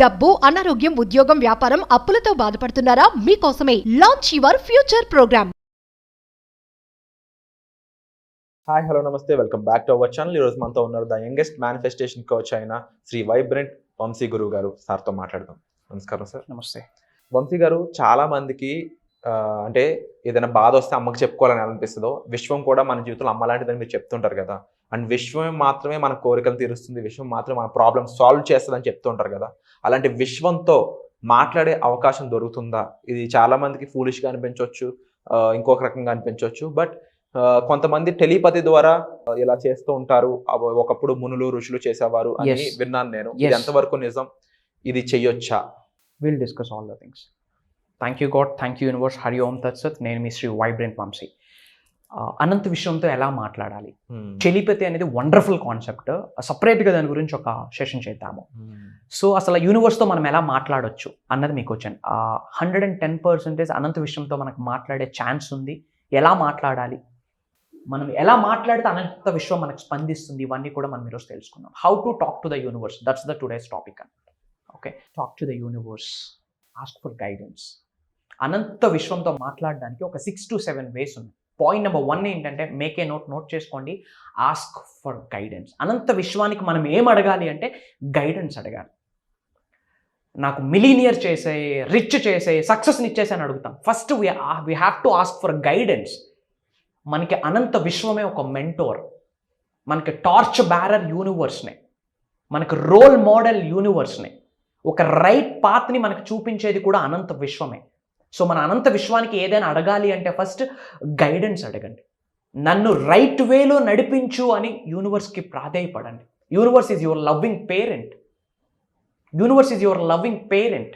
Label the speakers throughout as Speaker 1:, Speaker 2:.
Speaker 1: డబ్బు, అనారోగ్యం, ఉద్యోగం, వ్యాపారం, అప్పులతో బాధపడుతున్నారా? మీకోసమే launch your future program.
Speaker 2: Hi hello నమస్తే, welcome back to our channel. ఈరోజు మనతో ఉన్నారు ద యంగెస్ట్ మేనిఫెస్టేషన్ కోచ్ అయిన శ్రీ వైబ్రెంట్ వంశీ గురువు గారు. సార్తో మాట్లాడదాం. నమస్కారం సార్.
Speaker 3: నమస్తే.
Speaker 2: వంశీ గారు, చాలా మందికి అంటే ఏదైనా బాధ వస్తే అమ్మకి చెప్పుకోవాలని అనిపిస్తుందో, విశ్వం కూడా మన జీవితంలో అమ్మ లాంటిదని మీరు చెప్తుంటారు కదా. అండ్ విశ్వం మాత్రమే మన కోరికలు తీరుస్తుంది, విశ్వం మాత్రమే మన ప్రాబ్లమ్ సాల్వ్ చేస్తుందని చెప్తుంటారు కదా. అలాంటి విశ్వంతో మాట్లాడే అవకాశం దొరుకుతుందా? ఇది చాలా మందికి ఫూలిష్గా అనిపించవచ్చు, ఇంకొక రకంగా అనిపించవచ్చు. బట్ కొంతమంది టెలిపతి ద్వారా ఇలా చేస్తూ ఉంటారు. ఒకప్పుడు మునులు ఋషులు చేసేవారు అని విన్నాను నేను. ఇది ఎంతవరకు నిజం? ఇది చెయ్యొచ్చా?
Speaker 3: Will discuss all the things. Thank you God, thank you universe, Hari ఓం తత్సత్. నేను మీ శ్రీ వైబ్రెంట్ వంశీ. అనంత విశ్వంతో ఎలా మాట్లాడాలి? టెలిపతి అనేది వండర్ఫుల్ కాన్సెప్ట్. సపరేట్గా దాని గురించి ఒక సెషన్ చేద్దాము. సో అసలు యూనివర్స్తో మనం ఎలా మాట్లాడొచ్చు అన్నది మీకు వచ్చాను. 110% అనంత విశ్వంతో మనకు మాట్లాడే ఛాన్స్ ఉంది. ఎలా మాట్లాడాలి, మనం ఎలా మాట్లాడితే అనంత విశ్వం మనకు స్పందిస్తుంది, ఇవన్నీ కూడా మనం ఈరోజు తెలుసుకుందాం. How to talk to the universe, that's the today's topic అన్నమాట. Okay, talk to the universe, ask for guidance. అనంత విశ్వంతో మాట్లాడడానికి ఒక 6 to 7 వేస్ ఉన్నాయి. పాయింట్ నెంబర్ 1 ఏంటంటే, మేక్ ఏ నోట్ చేసుకోండి, ఆస్క్ ఫర్ గైడెన్స్. అనంత విశ్వానికి మనం ఏం అడగాలి అంటే గైడెన్స్ అడగాలి. నాకు మిలీనియర్ చేసే, రిచ్ చేసే, సక్సెస్ని ఇచ్చేసి అని అడుగుతాం. First we have to ask for guidance. మనకి అనంత విశ్వమే ఒక మెంటోర్, మనకి టార్చ్ బ్యారర్ యూనివర్స్నే, మనకి రోల్ మోడల్ యూనివర్స్నే, ఒక రైట్ పాత్ని మనకు చూపించేది కూడా అనంత విశ్వమే. సో మన అనంత విశ్వానికి ఏదైనా అడగాలి అంటే ఫస్ట్ గైడెన్స్ అడగండి. నన్ను రైట్ వేలో నడిపించు అని యూనివర్స్కి ప్రాధేయపడండి. Universe is your loving parent. Universe is your loving parent.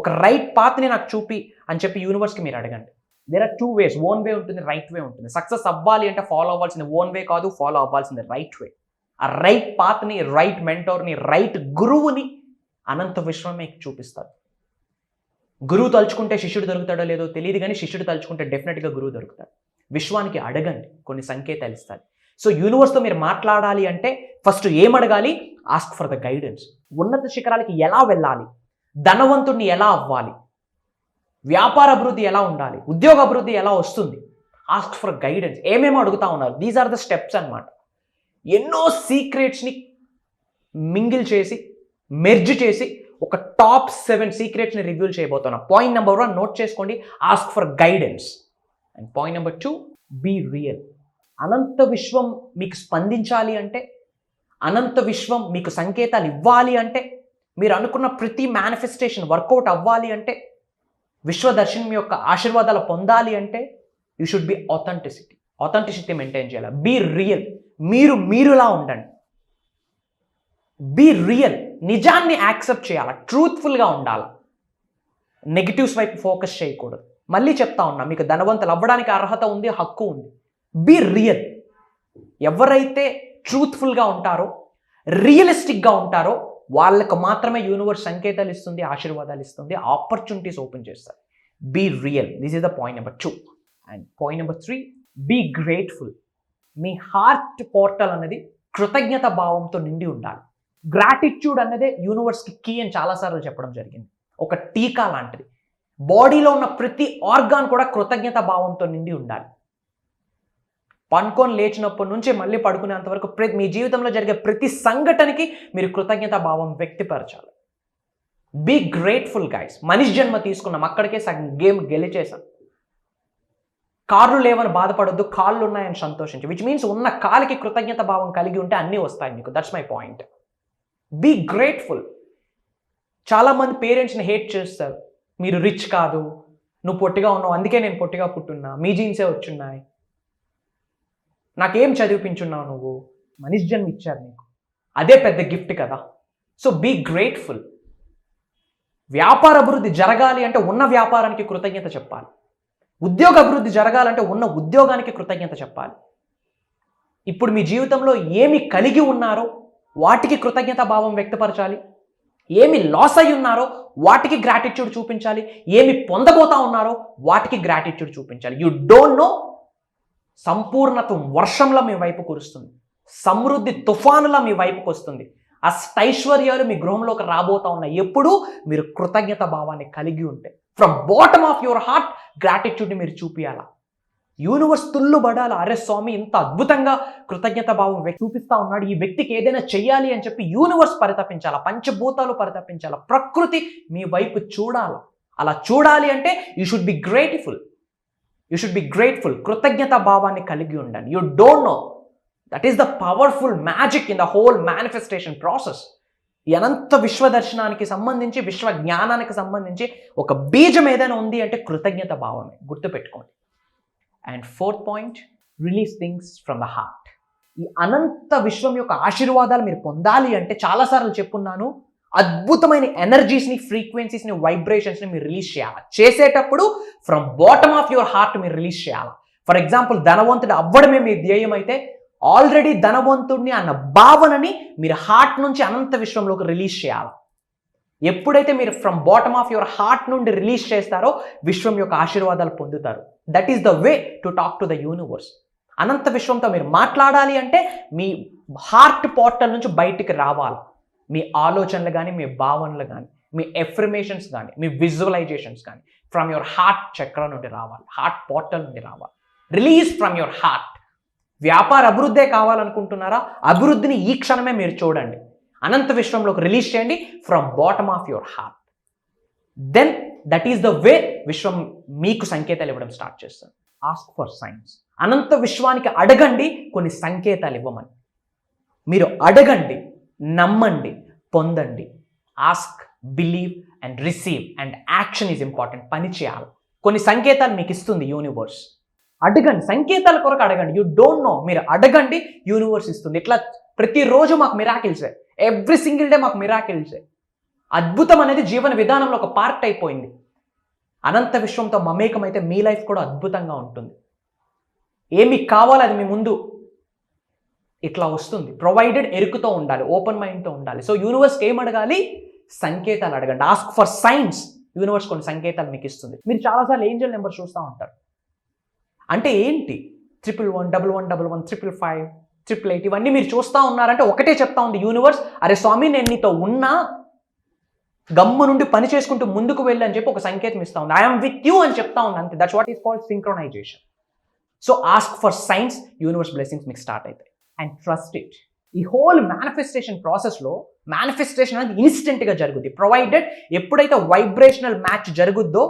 Speaker 3: ఒక రైట్ పాత్ని నాకు చూపి అని చెప్పి యూనివర్స్కి మీరు అడగండి. There are 2 ways. Own way ఉంటుంది, రైట్ వే ఉంటుంది. సక్సెస్ అవ్వాలి అంటే ఫాలో అవ్వాల్సింది ఓన్ వే కాదు, ఫాలో అవ్వాల్సింది రైట్ వే. ఆ రైట్ పాత్ని, రైట్ మెంటోర్ని, రైట్ గురువుని అనంత విశ్వం మీకు చూపిస్తారు. గురువు తలుచుకుంటే శిష్యుడు దొరుకుతాడో లేదో తెలియదు, కానీ శిష్యుడు తలుచుకుంటే డెఫినెట్గా గురువు దొరుకుతాడు. విశ్వానికి అడగండి, కొన్ని సంకేతాలు ఇస్తారు. సో యూనివర్స్తో మీరు మాట్లాడాలి అంటే ఫస్ట్ ఏం అడగాలి? Ask for the guidance. ఉన్నత శిఖరాలకి ఎలా వెళ్ళాలి, ధనవంతుడిని ఎలా అవ్వాలి, వ్యాపార అభివృద్ధి ఎలా ఉండాలి, ఉద్యోగ అభివృద్ధి ఎలా వస్తుంది, ఆస్క్ ఫర్ గైడెన్స్. ఏమేమో అడుగుతా ఉన్నారు. దీస్ ఆర్ ద స్టెప్స్ అన్నమాట. ఎన్నో సీక్రెట్స్ని మింగిల్ చేసి, మెర్జ్ చేసి ఒక టాప్ 7 సీక్రెట్స్ని రివ్యూ చేయబోతున్నా. పాయింట్ నెంబర్ 1 నోట్ చేసుకోండి, ask for guidance. And point number 2, be real. అనంత విశ్వం మీకు స్పందించాలి అంటే, అనంత విశ్వం మీకు సంకేతాలు ఇవ్వాలి అంటే, మీరు అనుకున్న ప్రతి మేనిఫెస్టేషన్ వర్కౌట్ అవ్వాలి అంటే, విశ్వదర్శనం యొక్క ఆశీర్వాదాలు పొందాలి అంటే, you should be authenticity maintain చేయాలి. Be real. మీరులా ఉండండి. Be real. నిజాన్ని యాక్సెప్ట్ చేయాలి, ట్రూత్ఫుల్గా ఉండాలి. నెగిటివ్స్ వైపు ఫోకస్ చేయకూడదు. మళ్ళీ చెప్తా ఉన్నా, మీకు ధనవంతులు అవ్వడానికి అర్హత ఉంది, హక్కు ఉంది. Be real. ఎవరైతే ట్రూత్ఫుల్గా ఉంటారో, రియలిస్టిక్గా ఉంటారో వాళ్ళకు మాత్రమే యూనివర్స్ సంకేతాలు ఇస్తుంది, ఆశీర్వాదాలు ఇస్తుంది, ఆపర్చునిటీస్ ఓపెన్ చేస్తారు. Be real. This is the point number 2. And point number 3, be grateful. మీ హార్ట్ పోర్టల్ అనేది కృతజ్ఞత భావంతో నిండి ఉండాలి. గ్రాటిట్యూడ్ అన్నదే యూనివర్స్కి కీ అని చాలాసార్లు చెప్పడం జరిగింది. ఒక టీకా లాంటిది. బాడీలో ఉన్న ప్రతి ఆర్గాన్ కూడా కృతజ్ఞత భావంతో నిండి ఉండాలి. పనుకొని లేచినప్పటి నుంచి మళ్ళీ పడుకునేంత వరకు మీ జీవితంలో జరిగే ప్రతి సంఘటనకి మీరు కృతజ్ఞత భావం వ్యక్తపరచాలి. Be grateful guys. మనిషి జన్మ తీసుకున్నాం, అక్కడికే సగం గేమ్ గెలిచేసాం. కాళ్ళు లేవని బాధపడొద్దు, కాళ్ళు ఉన్నాయని సంతోషించు. విచ్ మీన్స్ ఉన్న కాలికి కృతజ్ఞత భావం కలిగి ఉంటే అన్నీ వస్తాయి మీకు. That's my point. Be grateful. చాలామంది పేరెంట్స్ని హేట్ చేస్తారు. మీరు రిచ్ కాదు, నువ్వు పొట్టిగా ఉన్నావు, అందుకే నేను పొట్టిగా పుట్టున్నా, మీ జీన్సే వచ్చున్నాయి, నాకేం చదివిపించున్నావు నువ్వు, మనిషి జన్మ ఇచ్చారు నీకు, అదే పెద్ద గిఫ్ట్ కదా. So be grateful. వ్యాపార అభివృద్ధి జరగాలి అంటే ఉన్న వ్యాపారానికి కృతజ్ఞత చెప్పాలి. ఉద్యోగ అభివృద్ధి జరగాలంటే ఉన్న ఉద్యోగానికి కృతజ్ఞత చెప్పాలి. ఇప్పుడు మీ జీవితంలో ఏమి కలిగి ఉన్నారో వాటికి కృతజ్ఞత భావం వ్యక్తపరచాలి. ఏమి లాస్ అయి ఉన్నారో వాటికి గ్రాటిట్యూడ్ చూపించాలి. ఏమి పొందబోతా ఉన్నారో వాటికి గ్రాటిట్యూడ్ చూపించాలి. యు డోంట్ నో, సంపూర్ణత వర్షంలో మీ వైపు కురుస్తుంది, సమృద్ధి తుఫానులా మీ వైపుకు వస్తుంది. అష్టైశ్వర్యాలు మీ గృహంలోకి రాబోతా ఉన్నాయి ఎప్పుడు మీరు కృతజ్ఞత భావాన్ని కలిగి ఉంటే. From bottom of your heart గ్రాటిట్యూడ్ని మీరు చూపించాలా. యూనివర్స్ తుల్లుబడాలి, అరే స్వామి ఇంత అద్భుతంగా కృతజ్ఞత భావం చూపిస్తా ఉన్నాడు, ఈ వ్యక్తికి ఏదైనా చెయ్యాలి అని చెప్పి యూనివర్స్ పరితపించాలా, పంచభూతాలు పరితపించాలా, ప్రకృతి మీ వైపు చూడాలి. అలా చూడాలి అంటే you should be grateful. You should be grateful. కృతజ్ఞత భావాన్ని కలిగి ఉండండి. You don't know that is the powerful magic in the whole manifestation process. ఈ అనంత విశ్వ దర్శనానికి సంబంధించి, విశ్వ జ్ఞానానికి సంబంధించి ఒక బీజం ఏదైనా ఉంది అంటే కృతజ్ఞత భావమే. గుర్తుపెట్టుకోండి. And fourth point, release things from the heart. ఈ అనంత విశ్వం యొక్క ఆశీర్వాదాలు మీరు పొందాలి అంటే చాలాసార్లు చెప్పున్నాను, అద్భుతమైన ఎనర్జీస్ని, ఫ్రీక్వెన్సీస్ని, వైబ్రేషన్స్ని మీరు రిలీజ్ చేయాలి. చేసేటప్పుడు from bottom of your heart మీరు రిలీజ్ చేయాలి. ఫర్ ఎగ్జాంపుల్, ధనవంతుడు అవ్వడమే మీ ధ్యేయం అయితే ఆల్రెడీ ధనవంతుడిని అన్న భావనని మీరు హార్ట్ నుంచి అనంత విశ్వంలోకి రిలీజ్ చేయాలి. ఎప్పుడైతే మీరు from bottom of your heart నుండి రిలీజ్ చేస్తారో విశ్వం యొక్క ఆశీర్వాదాలు పొందుతారు. That is the way to talk to the universe. అనంత విశ్వంతో మీరు మాట్లాడాలి అంటే మీ హార్ట్ పోర్టల్ నుంచి బయటికి రావాలి. మీ ఆలోచనలు కానీ, మీ భావనలు కానీ, మీ ఎఫర్మేషన్స్ కానీ, మీ విజువలైజేషన్స్ కానీ ఫ్రమ్ యువర్ హార్ట్ చక్ర నుండి రావాలి, హార్ట్ పోర్టల్ నుండి రావాలి. Release from your heart. వ్యాపార అభివృద్ధే కావాలనుకుంటున్నారా? అభివృద్ధిని ఈ క్షణమే మీరు చూడండి. అనంత విశ్వంలోకి రిలీజ్ చేయండి from bottom of your heart. Then that is the way విశ్వం మీకు సంకేతాలు ఇవ్వడం స్టార్ట్ చేస్తుంది. Ask for science. అనంత విశ్వానికి అడగండి కొన్ని సంకేతాలు ఇవ్వమని. మీరు అడగండి, నమ్మండి, పొందండి. Ask, believe and receive and action is important. పని చేయాలి. కొన్ని సంకేతాలు మీకు ఇస్తుంది యూనివర్స్. అడగండి, సంకేతాల కొరకు అడగండి. యూ డోంట్ నో, మీరు అడగండి, యూనివర్స్ ఇస్తుంది. ఇట్లా ప్రతిరోజు మాకు మిరాకిల్సే, ఎవ్రీ సింగిల్ డే మాకు మిరాకిల్సే. అద్భుతం అనేది జీవన విధానంలో ఒక పార్ట్ అయిపోయింది. అనంత విశ్వంతో మమేకమైతే మీ లైఫ్ కూడా అద్భుతంగా ఉంటుంది. ఏమి కావాలో అది మీ ముందు ఇట్లా వస్తుంది. ప్రొవైడెడ్, ఎరుకుతో ఉండాలి, ఓపెన్ మైండ్తో ఉండాలి. సో యూనివర్స్కి ఏం అడగాలి? సంకేతాలు అడగండి. Ask for science. యూనివర్స్ కొన్ని సంకేతాలు మీకు ఇస్తుంది. మీరు చాలాసార్లు ఏంజల్ నెంబర్ చూస్తూ ఉంటారు. అంటే ఏంటి? 111, 1111, 555, 888 ఇవన్నీ మీరు చూస్తూ ఉన్నారంటే ఒకటే చెప్తా ఉంది యూనివర్స్, అరే స్వామి నేను నీతో ఉన్నా, గమ్ము నుండి పని చేసుకుంటూ ముందుకు వెళ్ళి అని చెప్పి ఒక సంకేతం ఇస్తా ఉంది. ఐఎమ్ విత్ యూ అని చెప్తా ఉంది. అంతే. That's what is called synchronisation. So ask for science, universe blessings మీకు స్టార్ట్ అవుతాయి. And trust it. ఈ హోల్ మేనిఫెస్టేషన్ ప్రాసెస్లో మేనిఫెస్టేషన్ అనేది ఇన్స్టెంట్గా జరుగుద్ది. ప్రొవైడెడ్ ఎప్పుడైతే వైబ్రేషనల్ మ్యాచ్ జరుగుద్దో,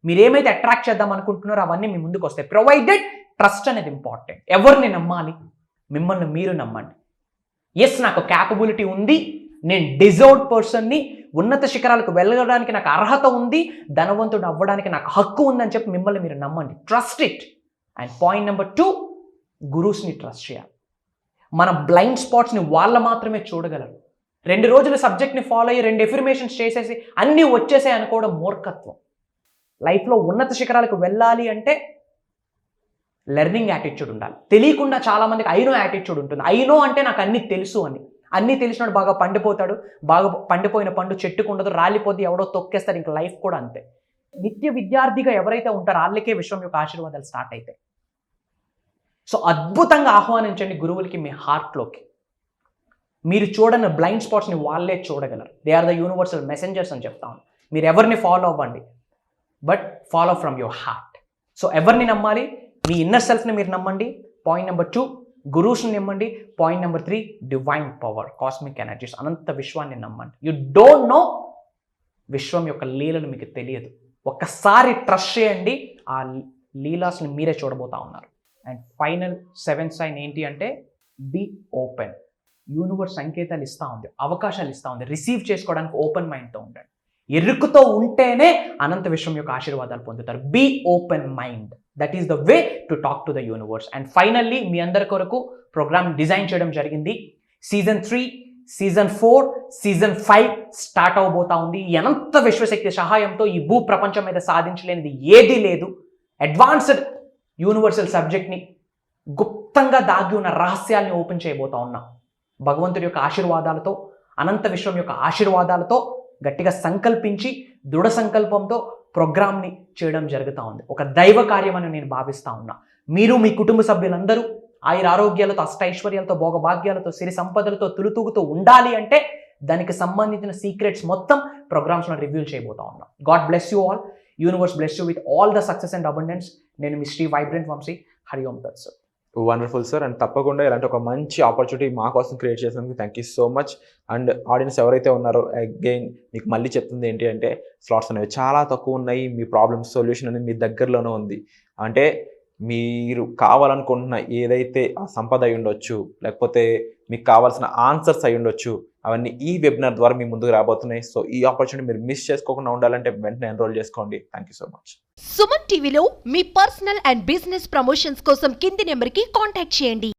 Speaker 3: మీరు ఏమైతే అట్రాక్ట్ చేద్దాం అనుకుంటున్నారో అవన్నీ మీ ముందుకు వస్తాయి. ప్రొవైడెడ్ ట్రస్ట్ అనేది ఇంపార్టెంట్. ఎవరిని నమ్మాలి? మిమ్మల్ని మీరు నమ్మండి. ఎస్, నాకు క్యాపబిలిటీ ఉంది, నేను డిజర్వ్డ్ పర్సన్ని, ఉన్నత శిఖరాలకు వెళ్ళడానికి నాకు అర్హత ఉంది, ధనవంతుడు అవ్వడానికి నాకు హక్కు ఉందని చెప్పి మిమ్మల్ని మీరు నమ్మండి. Trust it. And point number 2, గురూస్ని ట్రస్ట్ చేయాలి. మన బ్లైండ్ స్పాట్స్ని వాళ్ళ మాత్రమే చూడగలరు. 2 రోజుల సబ్జెక్ట్ని ఫాలో అయ్యి 2 ఎఫర్మేషన్స్ చేసేసి అన్నీ వచ్చేసాయి అనుకోవడం మూర్ఖత్వం. లైఫ్లో ఉన్నత శిఖరాలకు వెళ్ళాలి అంటే లెర్నింగ్ యాటిట్యూడ్ ఉండాలి. తెలియకుండా చాలామందికి ఐనో యాటిట్యూడ్ ఉంటుంది. ఐనో అంటే నాకు అన్నీ తెలుసు అని. అన్నీ తెలిసినాడు బాగా పండిపోతాడు. బాగా పండిపోయిన పండు చెట్టుకు ఉండదు, రాలిపోతే ఎవడో తొక్కేస్తాడు. ఇంక లైఫ్ కూడా అంతే. నిత్య విద్యార్థిగా ఎవరైతే ఉంటారో వాళ్ళకే విశ్వం యొక్క ఆశీర్వాదాలు స్టార్ట్ అవుతాయి. సో అద్భుతంగా ఆహ్వానించండి గురువులకి మీ హార్ట్లోకి. మీరు చూడని బ్లైండ్ స్పాట్స్ని వాళ్ళే చూడగలరు. They are the universal messengers అని చెప్తాను. మీరు ఎవరిని ఫాలో అవ్వండి, but follow from your heart. So ఎవరిని నమ్మాలి? మీ ఇన్నర్ సెల్ఫ్ని మీరు నమ్మండి. పాయింట్ నెంబర్ 2, గురూస్ని నమ్మండి. Point number 3, divine power, cosmic energies, అనంత విశ్వాన్ని నమ్మండి. యు డోంట్ నో, విశ్వం యొక్క లీలలు మీకు తెలియదు. ఒక్కసారి ట్రస్ట్ చేయండి, ఆ లీలాస్ని మీరే చూడబోతా ఉన్నారు. అండ్ ఫైనల్ 7th సైన్ ఏంటి అంటే బీ ఓపెన్. యూనివర్స్ సంకేతాలు ఇస్తూ ఉంది, అవకాశాలు ఇస్తూ ఉంది. రిసీవ్ చేసుకోవడానికి ఓపెన్ మైండ్తో ఉండండి. ఎరుకుతో ఉంటేనే అనంత విశ్వం యొక్క ఆశీర్వాదాలు పొందుతారు. Be open mind. That is the way to talk to the universe. And finally మీ అందరి కొరకు ప్రోగ్రామ్ డిజైన్ చేయడం జరిగింది. సీజన్ 3, సీజన్ 4, సీజన్ 5 స్టార్ట్ అవబోతా ఉంది. ఈ అనంత విశ్వశక్తి సహాయంతో ఈ భూ ప్రపంచం మీద సాధించలేనిది ఏదీ లేదు. అడ్వాన్స్డ్ యూనివర్సల్ సబ్జెక్ట్ని, గుప్తంగా దాగి ఉన్న రహస్యాల్ని ఓపెన్ చేయబోతా ఉన్నాం. భగవంతుడి యొక్క ఆశీర్వాదాలతో, అనంత విశ్వం యొక్క ఆశీర్వాదాలతో గట్టిగా సంకల్పించి దృఢ సంకల్పంతో ప్రోగ్రామ్ని చేయడం జరుగుతూ ఉంది. ఒక దైవ కార్యం అని నేను భావిస్తూ ఉన్నా. మీరు మీ కుటుంబ సభ్యులందరూ ఆయుర ఆరోగ్యాలతో, అష్టైశ్వర్యాలతో, భోగభాగ్యాలతో, సిరి సంపదలతో తులుతూగుతూ ఉండాలి అంటే దానికి సంబంధించిన సీక్రెట్స్ మొత్తం ప్రోగ్రామ్స్లో రివ్యూ చేయబోతా ఉన్నాం. God bless you all, universe bless you with all the success and abundance. నేను మీ శ్రీ వైబ్రెంట్ వంశీ. హరి ఓం తత్ సత్.
Speaker 2: Wonderful sir. అండ్ తప్పకుండా ఇలాంటి ఒక మంచి ఆపర్చునిటీ మా కోసం క్రియేట్ చేసినందుకు thank you so much. And audience ఎవరైతే ఉన్నారో అగైన్ మీకు మళ్ళీ చెప్తుంది ఏంటి అంటే స్లాట్స్ అనేవి చాలా తక్కువ ఉన్నాయి. మీ ప్రాబ్లమ్స్ సొల్యూషన్ అనేది మీ దగ్గరలోనే ఉంది. అంటే మీరు కావాలనుకుంటున్న ఏదైతే ఆ సంపద అయి ఉండొచ్చు, లేకపోతే మీకు కావాల్సిన ఆన్సర్స్ అయి ఉండొచ్చు, అవన్నీ ఈ వెబినార్ ద్వారా మీ ముందుకు రాబోతున్నాయి. సో ఈ ఆపర్చునిటీ మీరు మిస్ చేసుకోకుండా ఉండాలంటే వెంటనే ఎన్రోల్ చేసుకోండి. Thank you so much.
Speaker 1: Suman టీవీలో మీ పర్సనల్ అండ్ బిజినెస్ ప్రమోషన్స్ కోసం కింది నెంబర్కి కాంటాక్ట్ చేయండి.